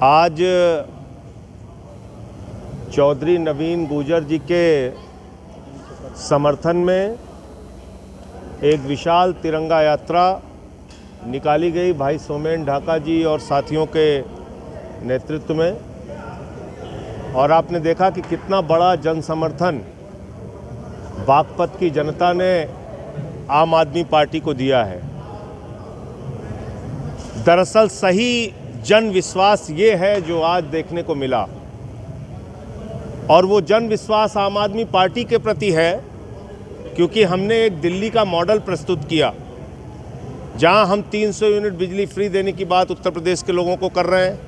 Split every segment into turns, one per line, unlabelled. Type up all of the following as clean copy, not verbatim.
आज चौधरी नवीन गुर्जर जी के समर्थन में एक विशाल तिरंगा यात्रा निकाली गई भाई सोमेन ढाका जी और साथियों के नेतृत्व में। और आपने देखा कि कितना बड़ा जन समर्थन बागपत की जनता ने आम आदमी पार्टी को दिया है। दरअसल सही जन विश्वास ये है जो आज देखने को मिला, और वो जन विश्वास आम आदमी पार्टी के प्रति है क्योंकि हमने एक दिल्ली का मॉडल प्रस्तुत किया जहां हम 300 यूनिट बिजली फ्री देने की बात उत्तर प्रदेश के लोगों को कर रहे हैं,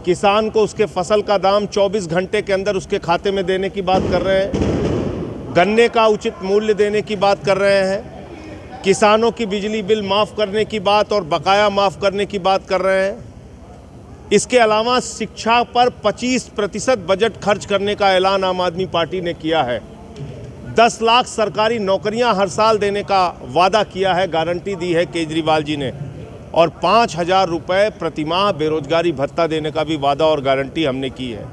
किसान को उसके फसल का दाम 24 घंटे के अंदर उसके खाते में देने की बात कर रहे हैं, गन्ने का उचित मूल्य देने की बात कर रहे हैं, किसानों की बिजली बिल माफ़ करने की बात और बकाया माफ़ करने की बात कर रहे हैं। इसके अलावा शिक्षा पर 25% बजट खर्च करने का ऐलान आम आदमी पार्टी ने किया है। 10 लाख सरकारी नौकरियां हर साल देने का वादा किया है, गारंटी दी है केजरीवाल जी ने, और 5,000 रुपये प्रतिमाह बेरोजगारी भत्ता देने का भी वादा और गारंटी हमने की है।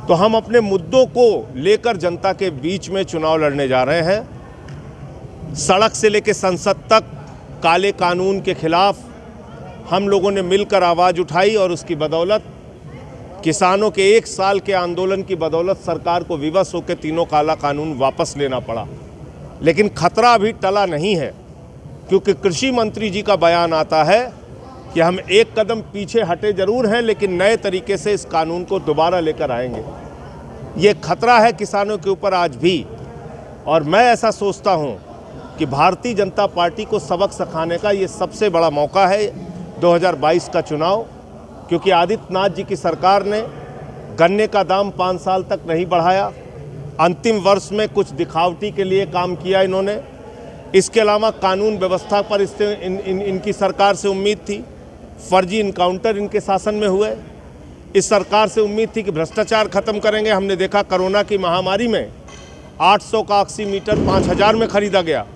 तो हम अपने मुद्दों को लेकर जनता के बीच में चुनाव लड़ने जा रहे हैं। सड़क से लेकर संसद तक काले कानून के खिलाफ हम लोगों ने मिलकर आवाज़ उठाई और उसकी बदौलत किसानों के 1 साल के आंदोलन की बदौलत सरकार को विवश होकर तीनों काला कानून वापस लेना पड़ा। लेकिन खतरा अभी टला नहीं है क्योंकि कृषि मंत्री जी का बयान आता है कि हम एक कदम पीछे हटे जरूर हैं लेकिन नए तरीके से इस कानून को दोबारा लेकर आएंगे। ये खतरा है किसानों के ऊपर आज भी, और मैं ऐसा सोचता हूँ कि भारतीय जनता पार्टी को सबक सिखाने का ये सबसे बड़ा मौका है 2022 का चुनाव, क्योंकि आदित्यनाथ जी की सरकार ने गन्ने का दाम 5 साल तक नहीं बढ़ाया। अंतिम वर्ष में कुछ दिखावटी के लिए काम किया इन्होंने। इसके अलावा कानून व्यवस्था पर इससे इनकी सरकार से उम्मीद थी, फर्जी इनकाउंटर इनके शासन में हुए। इस सरकार से उम्मीद थी कि भ्रष्टाचार खत्म करेंगे। हमने देखा कोरोना की महामारी में 800 का ऑक्सीमीटर 5,000 में खरीदा गया,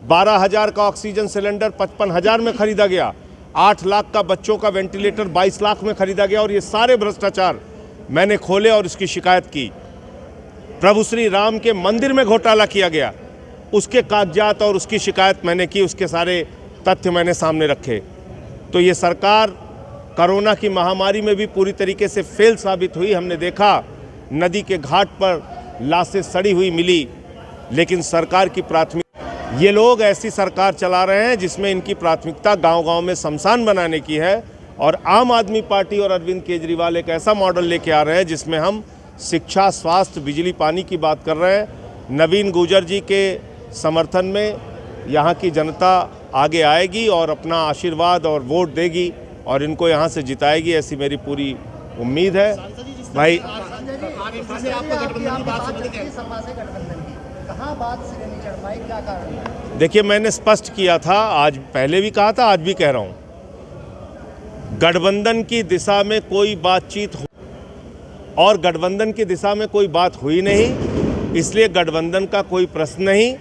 12,000 का ऑक्सीजन सिलेंडर 55,000 में खरीदा गया, 8 लाख का बच्चों का वेंटिलेटर 22 लाख में खरीदा गया। और ये सारे भ्रष्टाचार मैंने खोले और इसकी शिकायत की। प्रभु श्री राम के मंदिर में घोटाला किया गया, उसके कागजात और उसकी शिकायत मैंने की, उसके सारे तथ्य मैंने सामने रखे। तो ये सरकार कोरोना की महामारी में भी पूरी तरीके से फेल साबित हुई। हमने देखा नदी के घाट पर लाशें सड़ी हुई मिली, लेकिन सरकार की प्राथमिकता, ये लोग ऐसी सरकार चला रहे हैं जिसमें इनकी प्राथमिकता गांव-गांव में शमशान बनाने की है। और आम आदमी पार्टी और अरविंद केजरीवाल एक ऐसा मॉडल लेके आ रहे हैं जिसमें हम शिक्षा, स्वास्थ्य, बिजली, पानी की बात कर रहे हैं। नवीन गुर्जर जी के समर्थन में यहाँ की जनता आगे आएगी और अपना आशीर्वाद और वोट देगी और इनको यहाँ से जिताएगी, ऐसी मेरी पूरी उम्मीद है। भाई देखिए, मैंने स्पष्ट किया था, आज पहले भी कहा था, आज भी कह रहा हूँ, गठबंधन की दिशा में कोई बातचीत और गठबंधन की दिशा में कोई बात हुई नहीं, इसलिए गठबंधन का कोई प्रश्न नहीं।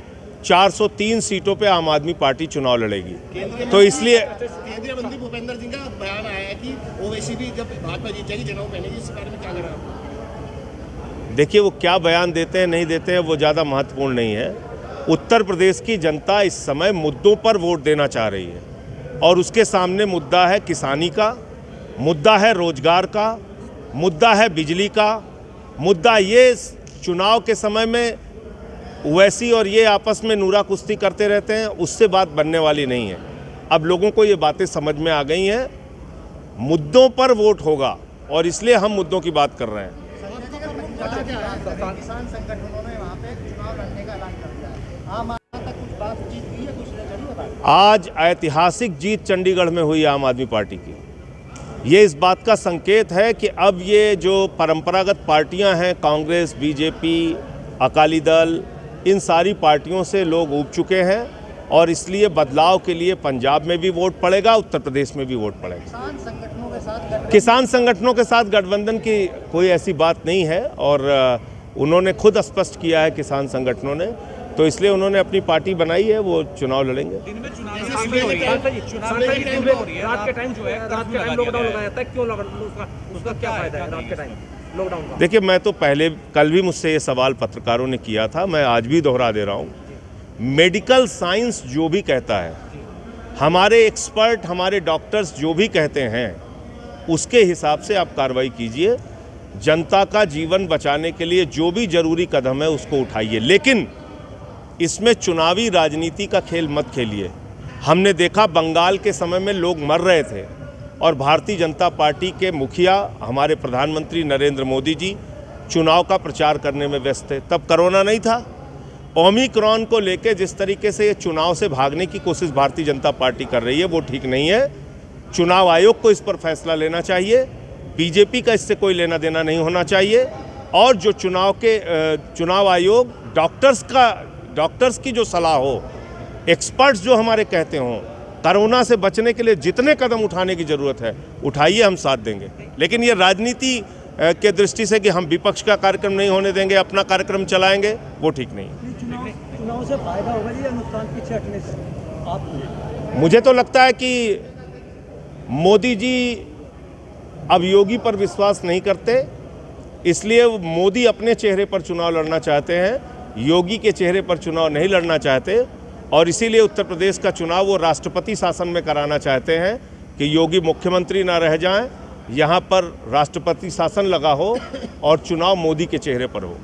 403 सीटों पे आम आदमी पार्टी चुनाव लड़ेगी। तो इसलिए
केंद्रीय मंत्री भूपेंद्र सिंह का बयान आया है कि ओवैसी भी जब भाजपा जीत जाएगी चुनाव पहनेगी, इस बारे में क्या करें आप?
देखिए, वो क्या बयान देते हैं नहीं देते हैं वो ज़्यादा महत्वपूर्ण नहीं है। उत्तर प्रदेश की जनता इस समय मुद्दों पर वोट देना चाह रही है और उसके सामने मुद्दा है किसानी का, मुद्दा है रोजगार का, मुद्दा है बिजली का, मुद्दा ये चुनाव के समय में ओवैसी और ये आपस में नूरा कुश्ती करते रहते हैं, उससे बात बनने वाली नहीं है। अब लोगों को ये बातें समझ में आ गई हैं, मुद्दों पर वोट होगा और इसलिए हम मुद्दों की बात कर रहे हैं।
किसान संगठनों ने वहाँ पे चुनाव लड़ने का ऐलान कर दिया है। आम आदमी तक कुछ बातचीत हुई है, कुछ नहीं बताइए।
आज ऐतिहासिक जीत चंडीगढ़ में हुई आम आदमी पार्टी की। ये इस बात का संकेत है कि अब ये जो परंपरागत पार्टियां हैं, कांग्रेस, बीजेपी, अकाली दल, इन सारी पार्टियों से लोग ऊब चुके हैं और इसलिए बदलाव के लिए पंजाब में भी वोट पड़ेगा, उत्तर प्रदेश में भी वोट पड़ेगा। किसान संगठनों के साथ गठबंधन की कोई ऐसी बात नहीं है और उन्होंने खुद स्पष्ट किया है किसान संगठनों ने तो इसलिए उन्होंने अपनी पार्टी बनाई है, वो चुनाव लड़ेंगे।
दिन में चुनाव हो रही है, रात के टाइम जो है, रात के टाइम लॉकडाउन लगाया जाता है, क्यों उसका क्या फायदा है रात के टाइम लॉकडाउन का?
देखिए, मैं तो पहले कल भी मुझसे ये सवाल पत्रकारों ने किया था, मैं आज भी दोहरा दे रहा हूँ। मेडिकल साइंस जो भी कहता है, हमारे एक्सपर्ट, हमारे डॉक्टर्स जो भी कहते हैं, उसके हिसाब से आप कार्रवाई कीजिए। जनता का जीवन बचाने के लिए जो भी जरूरी कदम है उसको उठाइए, लेकिन इसमें चुनावी राजनीति का खेल मत खेलिए। हमने देखा बंगाल के समय में लोग मर रहे थे और भारतीय जनता पार्टी के मुखिया, हमारे प्रधानमंत्री नरेंद्र मोदी जी चुनाव का प्रचार करने में व्यस्त थे, तब कोरोना नहीं था। ओमिक्रॉन को लेकर जिस तरीके से ये चुनाव से भागने की कोशिश भारतीय जनता पार्टी कर रही है, वो ठीक नहीं है। चुनाव आयोग को इस पर फैसला लेना चाहिए, बीजेपी का इससे कोई लेना देना नहीं होना चाहिए। और जो चुनाव आयोग डॉक्टर्स की जो सलाह हो, एक्सपर्ट्स जो हमारे कहते हों, कोरोना से बचने के लिए जितने कदम उठाने की ज़रूरत है उठाइए, हम साथ देंगे। लेकिन ये राजनीति के दृष्टि से कि हम विपक्ष का कार्यक्रम नहीं होने देंगे, अपना कार्यक्रम चलाएंगे, वो ठीक नहीं।
चुनाव से फायदा होगा या नुकसान पीछे हटने से आपको?
मुझे तो लगता है कि मोदी जी अब योगी पर विश्वास नहीं करते, इसलिए मोदी अपने चेहरे पर चुनाव लड़ना चाहते हैं, योगी के चेहरे पर चुनाव नहीं लड़ना चाहते। और इसीलिए उत्तर प्रदेश का चुनाव वो राष्ट्रपति शासन में कराना चाहते हैं कि योगी मुख्यमंत्री ना रह जाएं, यहाँ पर राष्ट्रपति शासन लगा हो और चुनाव मोदी के चेहरे पर हो।